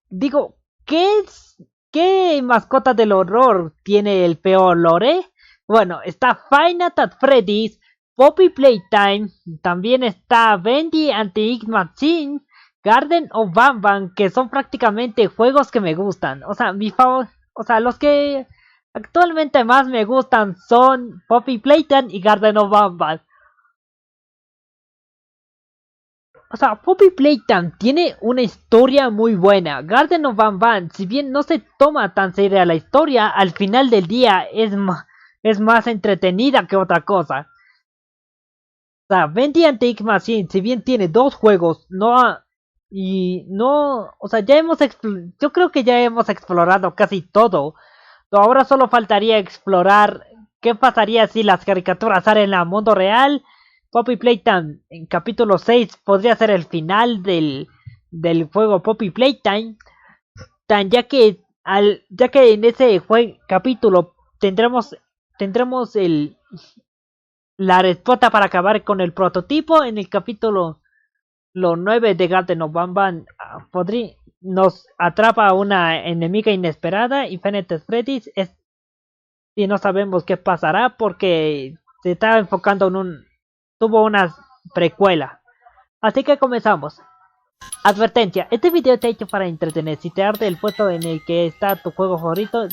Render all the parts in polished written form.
digo, ¿qué mascota del horror tiene el peor lore? Bueno, está Five Nights at Freddy's, Poppy Playtime, también está Bendy and the Ink Machine, Garden of Banban, que son prácticamente juegos que me gustan. O sea, los que actualmente más me gustan son Poppy Playtime y Garden of Banban. O sea, Poppy Playtime tiene una historia muy buena. Garden of Banban, si bien no se toma tan seria la historia, al final del día es más entretenida que otra cosa. O sea, Bendy and the Ink Machine, si bien tiene dos juegos, o sea, yo creo que ya hemos explorado casi todo. Ahora solo faltaría explorar qué pasaría si las caricaturas salen al mundo real. Poppy Playtime en capítulo 6 podría ser el final del juego Poppy Playtime. Ya que en ese capítulo tendremos la respuesta para acabar con el prototipo. En el capítulo 9 de Garden of Banban nos atrapa una enemiga inesperada y Five Nights at Freddy's y no sabemos qué pasará porque se está enfocando tuvo una precuela. Así que comenzamos. Advertencia, este video está hecho para entretener. Si te arde el puesto en el que está tu juego favorito,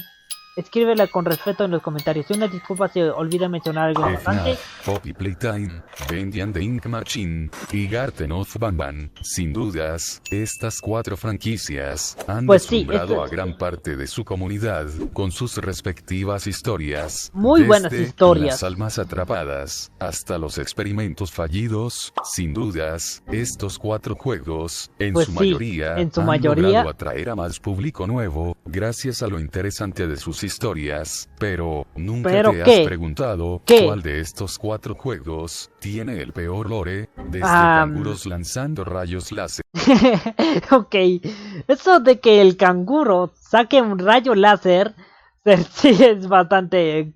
escríbela con respeto en los comentarios. Y una disculpa si olvidé mencionar algo importante. Poppy Playtime, Bendy and the Ink Machine y Garden of Banban. Sin dudas, estas cuatro franquicias han deslumbrado a gran parte de su comunidad con sus respectivas historias. Muy buenas historias. Las almas atrapadas hasta los experimentos fallidos. Sin dudas, estos cuatro juegos, en su mayoría, han logrado atraer a más público nuevo gracias a lo interesante de sus historias, pero ¿nunca te has preguntado cuál de estos cuatro juegos tiene el peor lore? Desde canguros lanzando rayos láser. Ok, eso de que el canguro saque un rayo láser sí es bastante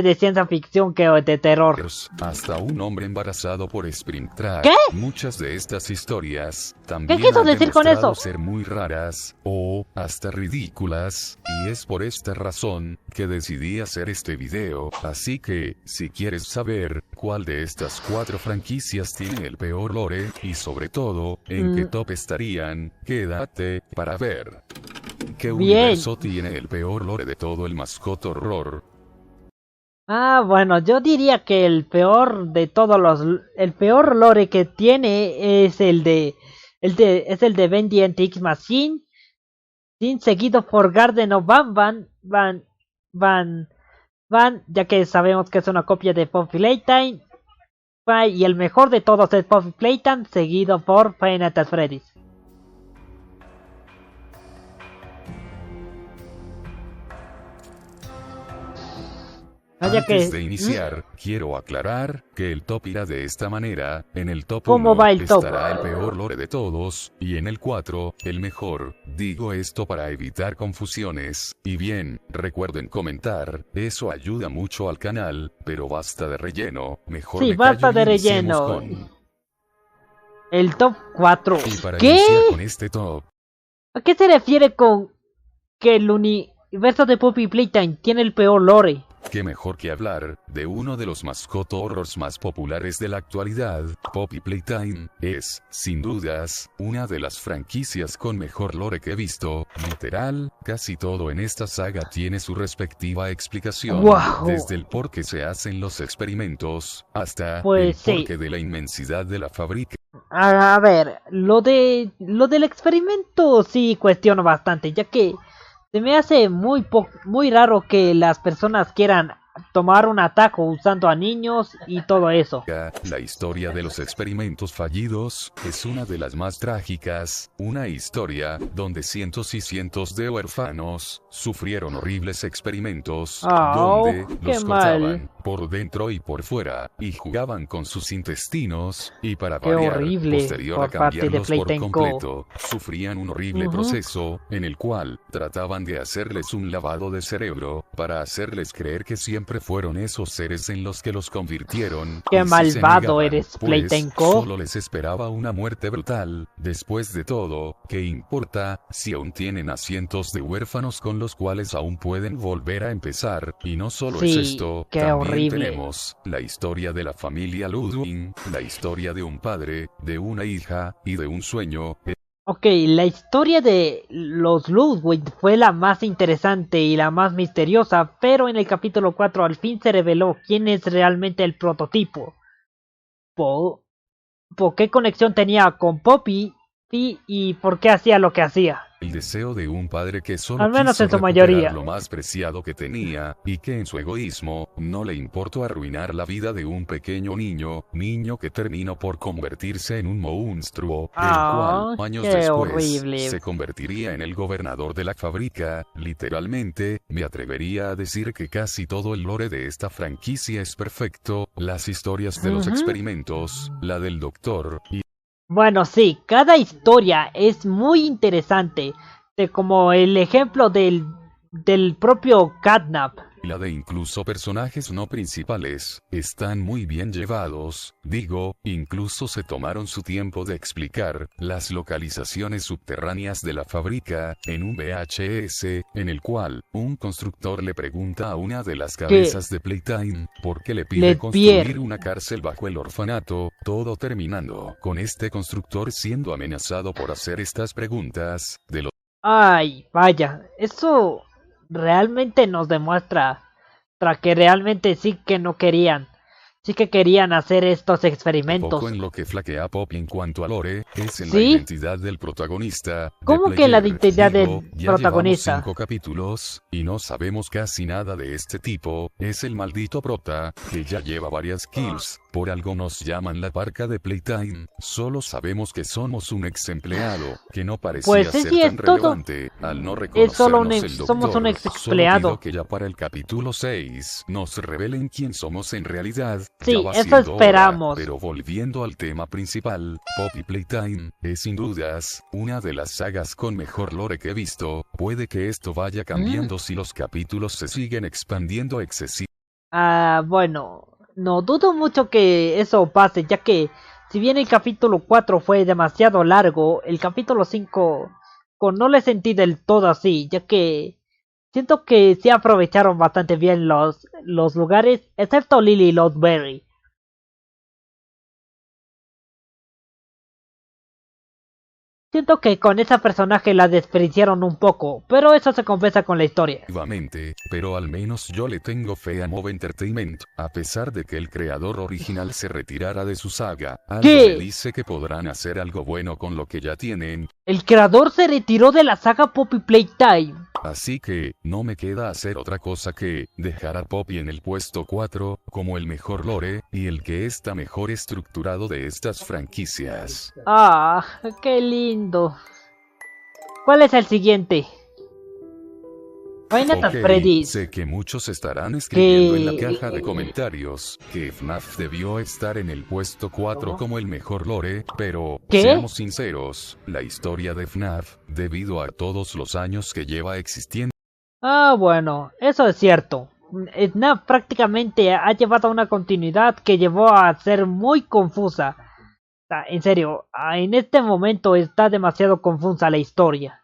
de ciencia ficción que de terror. Hasta un hombre embarazado por Springtrap. ¿Qué? Muchas de estas historias también ¿Qué quiso han decir con demostrado eso? ser muy raras o hasta ridículas, y es por esta razón que decidí hacer este video. Así que, si quieres saber cuál de estas cuatro franquicias tiene el peor lore y sobre todo en qué top estarían, quédate para ver. ¿Qué universo tiene el peor lore de todo el mascota horror? Bueno, yo diría que el peor de todos el peor lore que tiene es el de Bendy and the Ink Machine, seguido por Garden of Banban, ya que sabemos que es una copia de Poppy Playtime, y el mejor de todos es Poppy Playtime, seguido por Five Nights at Freddy's. Antes de iniciar, quiero aclarar que el top irá de esta manera. En el top ¿Cómo 1 va el top? estará el peor lore de todos, y en el 4, el mejor. Digo esto para evitar confusiones. Y bien, recuerden comentar, eso ayuda mucho al canal, pero basta de relleno. Mejor sí, basta de relleno. El top 4. Y para iniciar con este top, ¿a qué se refiere con que el universo de Poppy Playtime tiene el peor lore? Qué mejor que hablar de uno de los mascot horrors más populares de la actualidad. Poppy Playtime es, sin dudas, una de las franquicias con mejor lore que he visto. Literal, casi todo en esta saga tiene su respectiva explicación. ¡Wow! Desde el por qué se hacen los experimentos, hasta el porqué de la inmensidad de la fábrica. A ver, lo del experimento sí cuestiono bastante, ya que se me hace muy raro que las personas quieran tomar un atajo usando a niños y todo eso. La historia de los experimentos fallidos es una de las más trágicas, una historia donde cientos y cientos de huérfanos sufrieron horribles experimentos donde los cortaban por dentro y por fuera y jugaban con sus intestinos y para variar, posterior a cambiarlos por completo, sufrían un horrible proceso en el cual trataban de hacerles un lavado de cerebro para hacerles creer que siempre siempre fueron esos seres en los que los convirtieron. ¡Qué malvado eres, Playtime Co! Solo les esperaba una muerte brutal. Después de todo, ¿qué importa si aún tienen a cientos de huérfanos con los cuales aún pueden volver a empezar? Y no solo es esto, también horrible. tenemos la historia de la familia Ludwig, la historia de un padre, de una hija y de un sueño. Ok, la historia de los Ludwig fue la más interesante y la más misteriosa, pero en el capítulo 4 al fin se reveló quién es realmente el prototipo. ¿Por qué conexión tenía con Poppy y por qué hacía lo que hacía? El deseo de un padre que solo al menos quiso en su mayoría lo más preciado que tenía, y que en su egoísmo no le importó arruinar la vida de un pequeño niño que terminó por convertirse en un monstruo, el cual años después horrible. se convertiría en el gobernador de la fábrica. Literalmente, me atrevería a decir que casi todo el lore de esta franquicia es perfecto, las historias de los experimentos, la del doctor y bueno, sí, cada historia es muy interesante, como el ejemplo del propio Catnap. la de incluso personajes no principales, están muy bien llevados. Digo, incluso se tomaron su tiempo de explicar las localizaciones subterráneas de la fábrica en un VHS, en el cual un constructor le pregunta a una de las cabezas de Playtime por qué le pide construir una cárcel bajo el orfanato, todo terminando con este constructor siendo amenazado por hacer estas preguntas de los... Ay, vaya, eso realmente nos demuestra que realmente sí que no querían, sí que querían hacer estos experimentos. Poco en lo que flaquea Pop en cuanto a lore, es en la identidad del protagonista. ¿Cómo que la identidad del protagonista? 5 capítulos, y no sabemos casi nada de este tipo, es el maldito prota, que ya lleva varias kills, por algo nos llaman la parca de Playtime, solo sabemos que somos un ex empleado, que no parecía ser tan relevante, al no reconocernos el doctor, somos un ex empleado. Solo pido que ya para el capítulo 6, nos revelen quién somos en realidad. Sí, eso esperamos. Pero volviendo al tema principal, Poppy Playtime es sin dudas una de las sagas con mejor lore que he visto. Puede que esto vaya cambiando si los capítulos se siguen expandiendo excesivamente. Bueno, no dudo mucho que eso pase, ya que si bien el capítulo 4 fue demasiado largo, el capítulo 5 no le sentí del todo así, ya que siento que sí aprovecharon bastante bien los lugares, excepto Lily Loveberry. Siento que con esa personaje la desperdiciaron un poco, pero eso se compensa con la historia. Pero al menos yo le tengo fe a Move Entertainment, a pesar de que el creador original se retirara de su saga. Algo me dice que podrán hacer algo bueno con lo que ya tienen. El creador se retiró de la saga Poppy Playtime. Así que, no me queda hacer otra cosa que dejar a Poppy en el puesto 4, como el mejor lore, y el que está mejor estructurado de estas franquicias. ¡Ah, qué lindo! ¿Cuál es el siguiente? Final Freddy. Sé que muchos estarán escribiendo en la caja de comentarios que FNAF debió estar en el puesto 4 como el mejor lore, pero, seamos sinceros, la historia de FNAF, debido a todos los años que lleva existiendo. Bueno, eso es cierto. FNAF prácticamente ha llevado una continuidad que llevó a ser muy confusa. En serio, en este momento está demasiado confusa la historia.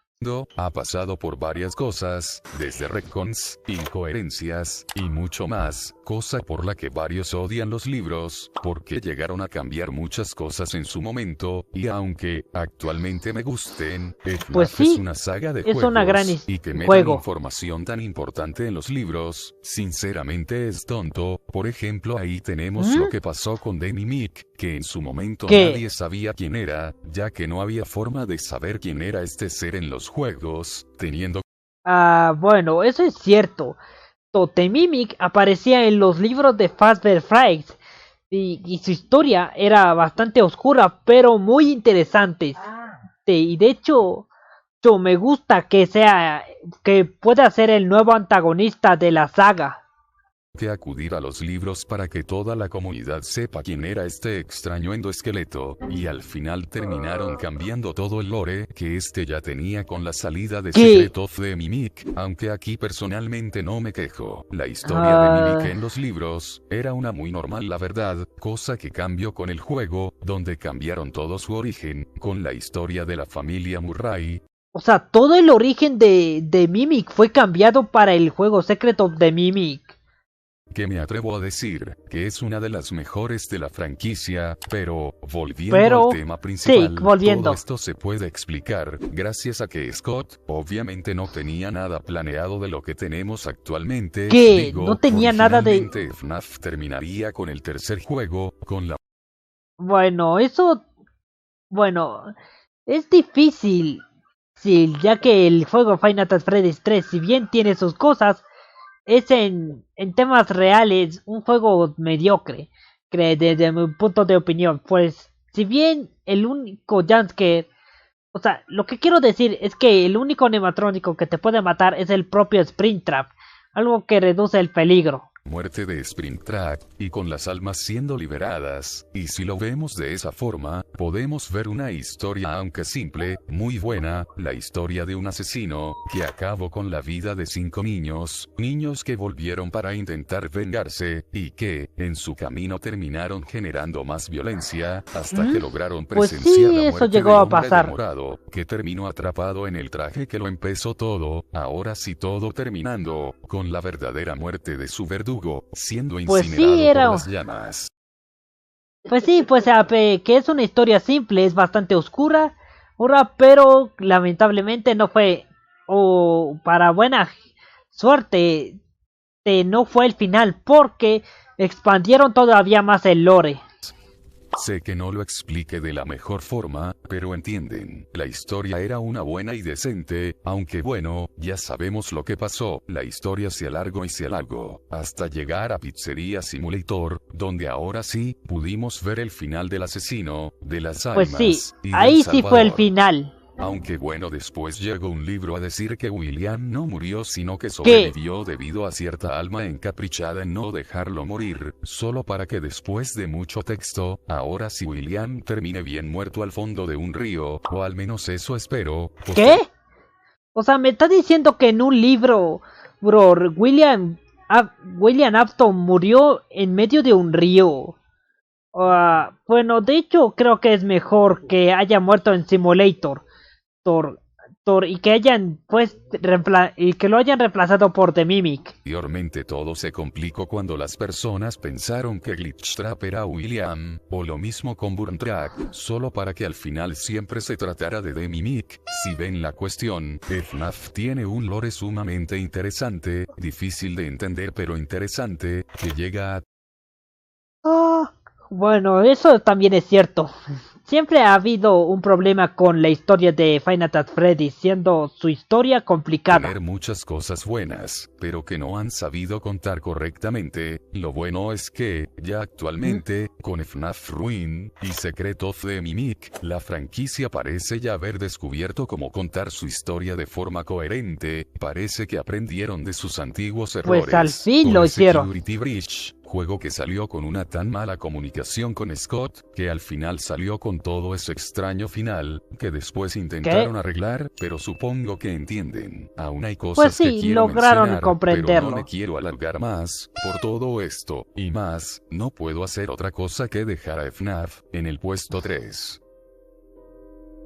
Ha pasado por varias cosas, desde retcons, incoherencias, y mucho más, cosa por la que varios odian los libros, porque llegaron a cambiar muchas cosas en su momento, y aunque actualmente me gusten, FNAF es una saga de juegos, una gran y que me dan información tan importante en los libros, sinceramente es tonto. Por ejemplo, ahí tenemos lo que pasó con Demi Mick, que en su momento nadie sabía quién era, ya que no había forma de saber quién era este ser en los juegos, teniendo... Bueno, eso es cierto. Totemimic aparecía en los libros de Fazbear Frights y su historia era bastante oscura, pero muy interesante. Y de hecho, me gusta que pueda ser el nuevo antagonista de la saga. que acudir a los libros para que toda la comunidad sepa quién era este extraño endoesqueleto, y al final terminaron cambiando todo el lore que este ya tenía con la salida de Secret of the Mimic, aunque aquí personalmente no me quejo. La historia de Mimic en los libros era una muy normal, la verdad, cosa que cambió con el juego, donde cambiaron todo su origen, con la historia de la familia Murray. O sea, todo el origen de Mimic fue cambiado para el juego Secret of the Mimic. Que me atrevo a decir que es una de las mejores de la franquicia, pero volviendo al tema principal, todo esto se puede explicar gracias a que Scott obviamente no tenía nada planeado de lo que tenemos actualmente. ¿Qué? No tenía nada de... FNAF terminaría con el tercer juego, con la... Bueno, eso... Bueno, es difícil, sí, ya que el juego Final Fantasy Freddy's 3, si bien tiene sus cosas, es en temas reales un juego mediocre, desde mi punto de opinión. Pues, si bien el único jumpscare, o sea, lo que quiero decir es que el único animatrónico que te puede matar es el propio Springtrap, algo que reduce el peligro. Muerte de Springtrap, y con las almas siendo liberadas, y si lo vemos de esa forma, podemos ver una historia aunque simple, muy buena, la historia de un asesino, que acabó con la vida de 5 niños que volvieron para intentar vengarse, y que, en su camino terminaron generando más violencia, hasta que lograron presenciar la muerte llegó del a hombre pasar. Morado, que terminó atrapado en el traje que lo empezó todo, ahora sí todo terminando, con la verdadera muerte de su verdugo, siendo incinerado por las llamas. Pues sí, pues que es una historia simple, es bastante oscura, pero lamentablemente no fue, o para buena suerte, no fue el final, porque expandieron todavía más el lore. Sé que no lo explique de la mejor forma, pero entienden, la historia era una buena y decente, aunque bueno, ya sabemos lo que pasó, la historia se alargó, hasta llegar a Pizzeria Simulator, donde ahora sí, pudimos ver el final del asesino, de las almas, pues sí, ahí sí fue el final. Aunque bueno, después llegó un libro a decir que William no murió sino que sobrevivió debido a cierta alma encaprichada en no dejarlo morir, solo para que después de mucho texto, ahora sí William termine bien muerto al fondo de un río, o al menos eso espero. ¿Qué? O sea, me está diciendo que en un libro, bro, William Afton murió en medio de un río. Bueno, de hecho creo que es mejor que haya muerto en Simulator. Y que hayan y que lo hayan reemplazado por The Mimic. Anteriormente todo se complicó cuando las personas pensaron que Glitchtrap era William, o lo mismo con Burntrap, solo para que al final siempre se tratara de The Mimic. Si ven la cuestión, FNAF tiene un lore sumamente interesante, difícil de entender pero interesante, que llega a... Bueno, eso también es cierto. Siempre ha habido un problema con la historia de Final Fantasy Freddy, siendo su historia complicada. Tener muchas cosas buenas, pero que no han sabido contar correctamente. Lo bueno es que, ya actualmente, con FNAF Ruin y Secret of the Mimic, la franquicia parece ya haber descubierto cómo contar su historia de forma coherente. Parece que aprendieron de sus antiguos errores. Pues al fin lo hicieron. Security Breach, juego que salió con una tan mala comunicación con Scott, que al final salió con todo ese extraño final, que después intentaron arreglar, pero supongo que entienden. Aún hay cosas que quiero mencionar, pero no me quiero alargar más, por todo esto, y más, no puedo hacer otra cosa que dejar a FNAF en el puesto 3.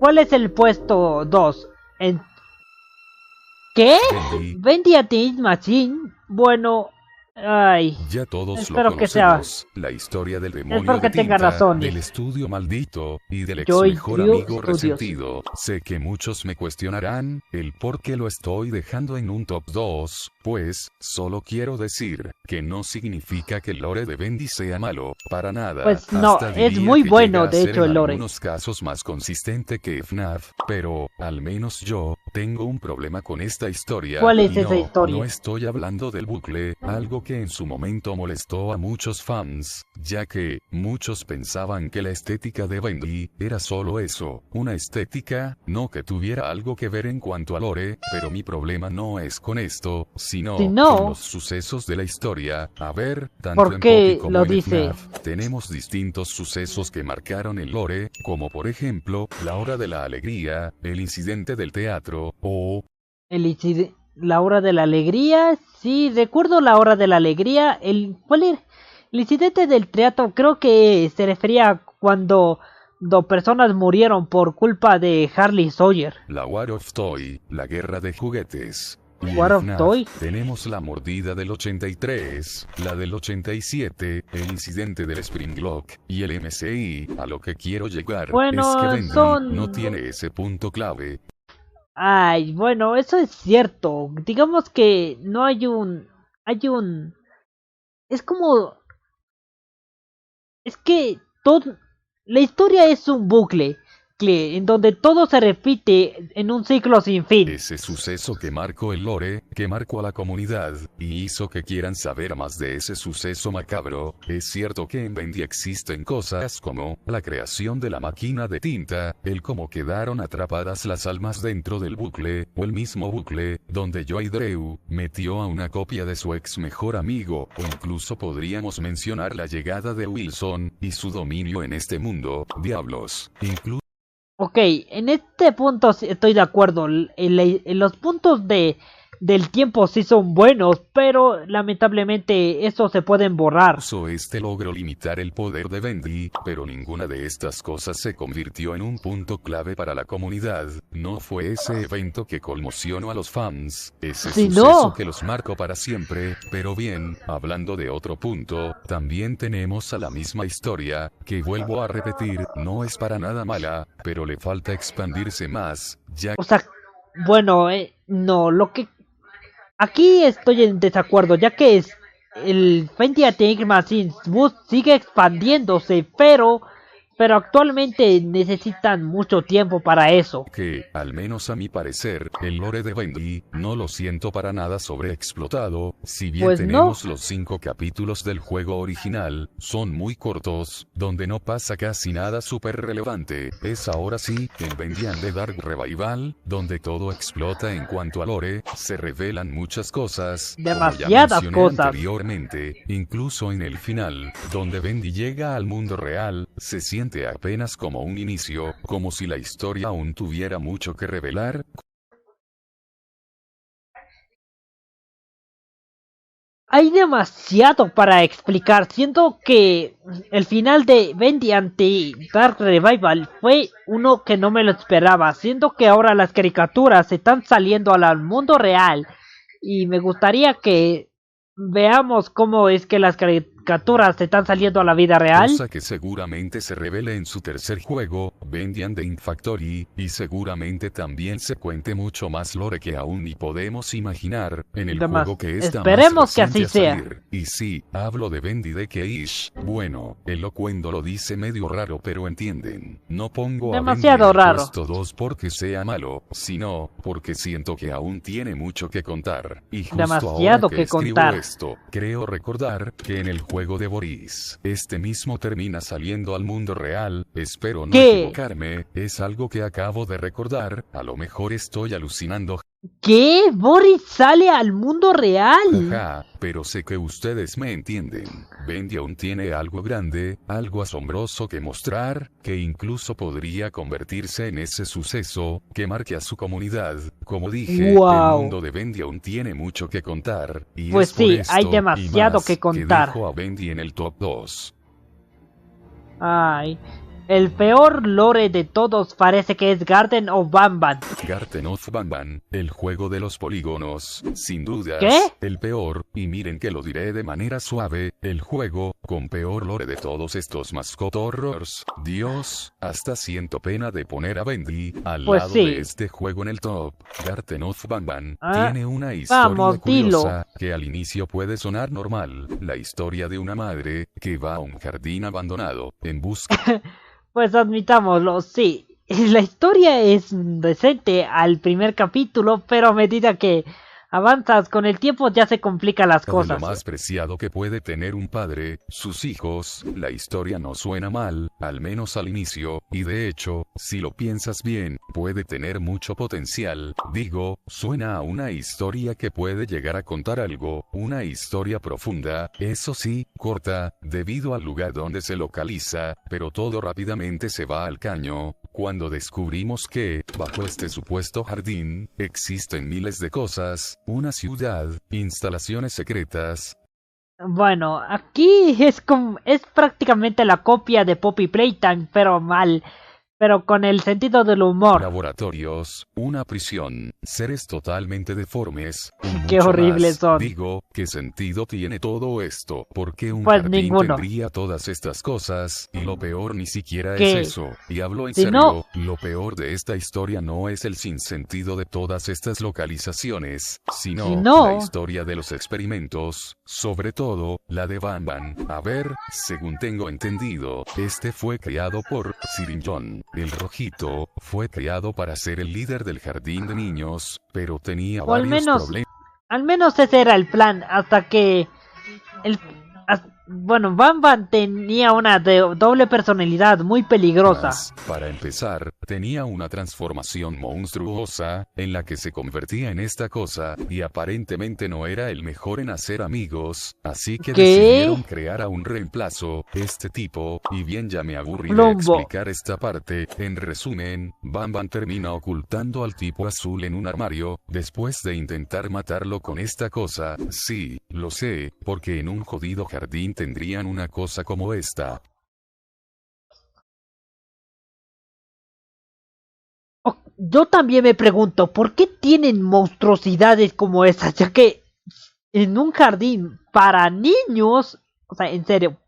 ¿Cuál es el puesto 2? ¿Qué? Bendy a Teen Machine. Bueno... Ay, ya todos espero lo conocemos, la historia del demonio espero que de tenga tinta, razón, del estudio maldito, y del ex mejor amigo resentido. Sé que muchos me cuestionarán el por qué lo estoy dejando en un top 2, pues, solo quiero decir, que no significa que el lore de Bendy sea malo, para nada. Pues no, es muy bueno de hecho el lore. En algunos casos más consistente que FNAF, pero, al menos yo, tengo un problema con esta historia. ¿Cuál es esa historia? No estoy hablando del bucle, algo algo que en su momento molestó a muchos fans, ya que muchos pensaban que la estética de Bendy era solo eso, una estética, no que tuviera algo que ver en cuanto a lore, pero mi problema no es con esto, sino con los sucesos de la historia. A ver, tanto en Poppy como en FNAF, tenemos distintos sucesos que marcaron el lore, como por ejemplo, la hora de la alegría, el incidente del teatro, o... La hora de la alegría, sí, recuerdo la hora de la alegría. ¿Cuál era? El incidente del teatro creo que se refería a cuando 2 personas murieron por culpa de Harley Sawyer. La War of Toy, la guerra de juguetes. Y War of Toy. Tenemos la mordida del 83, la del 87, el incidente del Spring Lock y el MCI. A lo que quiero llegar es que Bendy no tiene ese punto clave. Ay, bueno, eso es cierto. Digamos que no hay un... Es como... Es que todo... La historia es un bucle en donde todo se repite en un ciclo sin fin. Ese suceso que marcó el lore, que marcó a la comunidad, y hizo que quieran saber más de ese suceso macabro. Es cierto que en Bendy existen cosas como la creación de la máquina de tinta, el cómo quedaron atrapadas las almas dentro del bucle, o el mismo bucle, donde Joy Drew metió a una copia de su ex mejor amigo, o incluso podríamos mencionar la llegada de Wilson, y su dominio en este mundo. Diablos, incluso... Ok, en este punto estoy de acuerdo. En los puntos del tiempo sí son buenos, pero lamentablemente estos se pueden borrar. Este logró limitar el poder de Bendy, pero ninguna de estas cosas se convirtió en un punto clave para la comunidad. No fue ese evento que conmocionó a los fans, ese suceso que los marcó para siempre. Pero bien, hablando de otro punto, también tenemos a la misma historia, que vuelvo a repetir, no es para nada mala, pero le falta expandirse más, ya... O sea, bueno, no, lo que... Aquí estoy en desacuerdo, ya que el Bendy Machine sigue expandiéndose, pero actualmente necesitan mucho tiempo para eso. Que, al menos a mi parecer, el lore de Bendy, no lo siento para nada sobreexplotado. Si bien tenemos los 5 capítulos del juego original, son muy cortos, donde no pasa casi nada súper relevante. Es ahora sí, en Bendy and the Dark Revival, donde todo explota en cuanto a lore, se revelan muchas cosas, demasiadas cosas anteriormente, incluso en el final, donde Bendy llega al mundo real, se siente apenas como un inicio, como si la historia aún tuviera mucho que revelar. Hay demasiado para explicar. Siento que el final de Bendy Anti Dark Revival fue uno que no me lo esperaba. Siento que ahora las caricaturas están saliendo al mundo real y me gustaría que veamos cómo es que las caricaturas están saliendo a la vida real. Cosa que seguramente se revele en su tercer juego, Bendy and the Ink Factory, y seguramente también se cuente mucho más lore que aún ni podemos imaginar en el juego que está esperemos que así sea. Y sí, hablo de Bendy de Keish. Bueno, el locuendo lo dice medio raro, pero entienden. No pongo demasiado a Bendy raro. En el puesto 2 porque sea malo, sino porque siento que aún tiene mucho que contar. Y justo demasiado ahora que contar. Esto, creo recordar que en el juego de Boris, este mismo termina saliendo al mundo real. Espero no equivocarme, es algo que acabo de recordar, a lo mejor estoy alucinando. ¿Qué? ¿Boris sale al mundo real? Ajá, pero sé que ustedes me entienden. Bendy aún tiene algo grande, algo asombroso que mostrar, que incluso podría convertirse en ese suceso que marque a su comunidad. Como dije, el mundo de Bendy aún tiene mucho que contar, y pues es por sí, esto hay demasiado y más que contar. Que dejo a Bendy en el top 2. Ay, el peor lore de todos parece que es Garden of Banban. Garden of Banban, el juego de los polígonos, sin dudas, ¿qué? El peor, y miren que lo diré de manera suave, el juego con peor lore de todos estos mascot horrors. Dios, hasta siento pena de poner a Bendy al lado de este juego en el top. Garden of Banban tiene una historia curiosa que al inicio puede sonar normal, la historia de una madre que va a un jardín abandonado en busca pues admitámoslo, sí. La historia es decente al primer capítulo, pero a medida que avanzas con el tiempo ya se complican las cosas. Lo más preciado que puede tener un padre, sus hijos, la historia no suena mal, al menos al inicio, y de hecho, si lo piensas bien, puede tener mucho potencial. Digo, suena a una historia que puede llegar a contar algo, una historia profunda, eso sí, corta, debido al lugar donde se localiza, pero todo rápidamente se va al caño, cuando descubrimos que, bajo este supuesto jardín, existen miles de cosas, una ciudad, instalaciones secretas. Bueno, aquí es prácticamente la copia de Poppy Playtime, pero mal. Pero con el sentido del humor. Laboratorios, una prisión, seres totalmente deformes. Qué horribles son. Digo, ¿qué sentido tiene todo esto? ¿Por qué un jardín tendría todas estas cosas? Y lo peor ni siquiera es eso. Y hablo en serio, lo peor de esta historia no es el sinsentido de todas estas localizaciones, sino la historia de los experimentos, sobre todo, la de Banban. A ver, según tengo entendido, este fue creado por Sirin-John. El rojito fue creado para ser el líder del jardín de niños, pero tenía varios problemas. Al menos ese era el plan, hasta que Banban tenía una doble personalidad muy peligrosa. Para empezar, tenía una transformación monstruosa, en la que se convertía en esta cosa, y aparentemente no era el mejor en hacer amigos, así que decidieron crear a un reemplazo, este tipo, y bien ya me aburrí de explicar esta parte. En resumen, Banban termina ocultando al tipo azul en un armario, después de intentar matarlo con esta cosa. Sí, lo sé, porque en un jodido jardín tendrían una cosa como esta. Yo también me pregunto, ¿por qué tienen monstruosidades como esas? Ya que en un jardín para niños, o sea, en serio,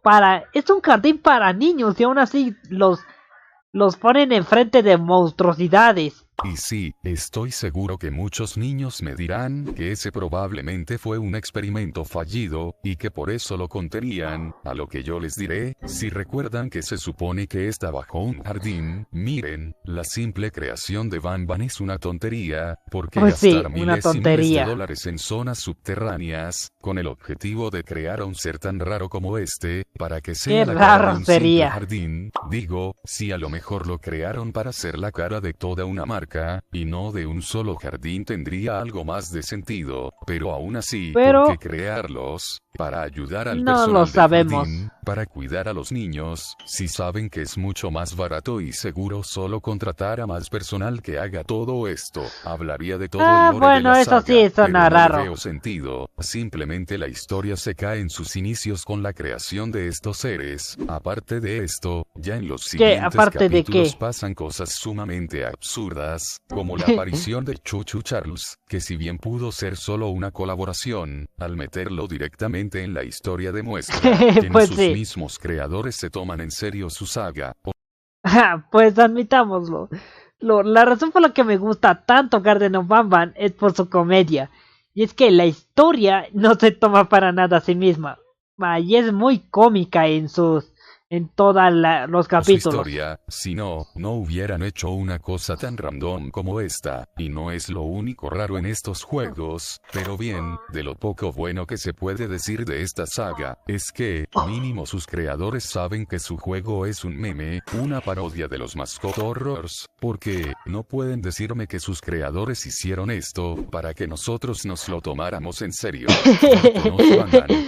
es un jardín para niños y aún así los ponen enfrente de monstruosidades. Y sí, estoy seguro que muchos niños me dirán que ese probablemente fue un experimento fallido, y que por eso lo contenían, a lo que yo les diré, si recuerdan que se supone que está bajo un jardín, miren, la simple creación de Banban es una tontería, porque gastar miles y miles de dólares en zonas subterráneas, con el objetivo de crear a un ser tan raro como este, para que sea la cara de un simple jardín, digo, si a lo mejor lo crearon para ser la cara de toda una marca, y no de un solo jardín tendría algo más de sentido, pero aún así, ¿por qué crearlos? Para ayudar al personal del jardín, para cuidar a los niños, si saben que es mucho más barato y seguro solo contratar a más personal que haga todo esto. Hablaría de todo el lore de la saga, sí suena raro. No veo sentido. Simplemente la historia se cae en sus inicios con la creación de estos seres. Aparte de esto, ya en los siguientes capítulos pasan cosas sumamente absurdas, como la aparición de Chuchu Charles, que si bien pudo ser solo una colaboración, al meterlo directamente en la historia demuestra que pues sus mismos creadores se toman en serio su saga. Pues admitámoslo. La razón por la que me gusta tanto Garden of Banban es por su comedia. Y es que la historia no se toma para nada a sí misma. Y es muy cómica en todos los capítulos. Su historia, si no hubieran hecho una cosa tan random como esta, y no es lo único raro en estos juegos, pero bien, de lo poco bueno que se puede decir de esta saga, es que, mínimo sus creadores saben que su juego es un meme, una parodia de los Mascot Horrors, porque, no pueden decirme que sus creadores hicieron esto, para que nosotros nos lo tomáramos en serio.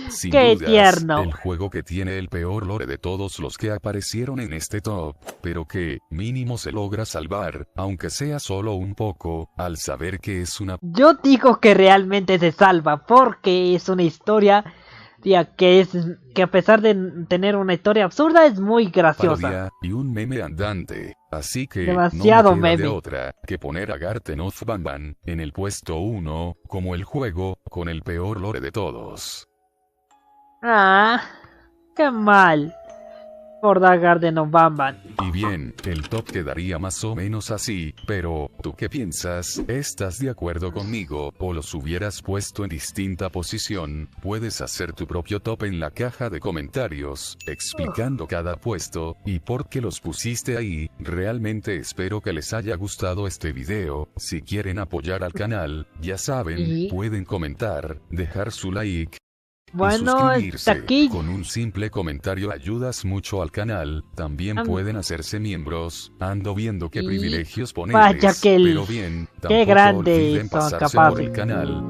Sin ¡Qué dudas, tierno! El juego que tiene el peor lore de todos los que aparecieron en este top, pero que, mínimo se logra salvar, aunque sea solo un poco, al saber que es una... Yo digo que realmente se salva, porque es una historia que a pesar de tener una historia absurda, es muy graciosa. Y un meme andante, así que demasiado no me queda meme. de otra que poner a Garden of Banban en el puesto 1, como el juego con el peor lore de todos. Qué mal. por The Garden of Banban. Y bien, el top quedaría más o menos así, pero, ¿tú qué piensas? ¿Estás de acuerdo conmigo? ¿O los hubieras puesto en distinta posición? Puedes hacer tu propio top en la caja de comentarios, explicando cada puesto, y por qué los pusiste ahí. Realmente espero que les haya gustado este video. Si quieren apoyar al canal, ya saben, pueden comentar, dejar su like. Bueno, hasta aquí. Con un simple comentario ayudas mucho al canal. También pueden hacerse miembros. Ando viendo qué privilegios ponerles. Vaya que pero bien, qué grande son pasarse capaces. por el canal.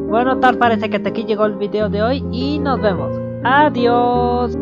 Bueno, tal parece que hasta aquí llegó el video de hoy y nos vemos. Adiós.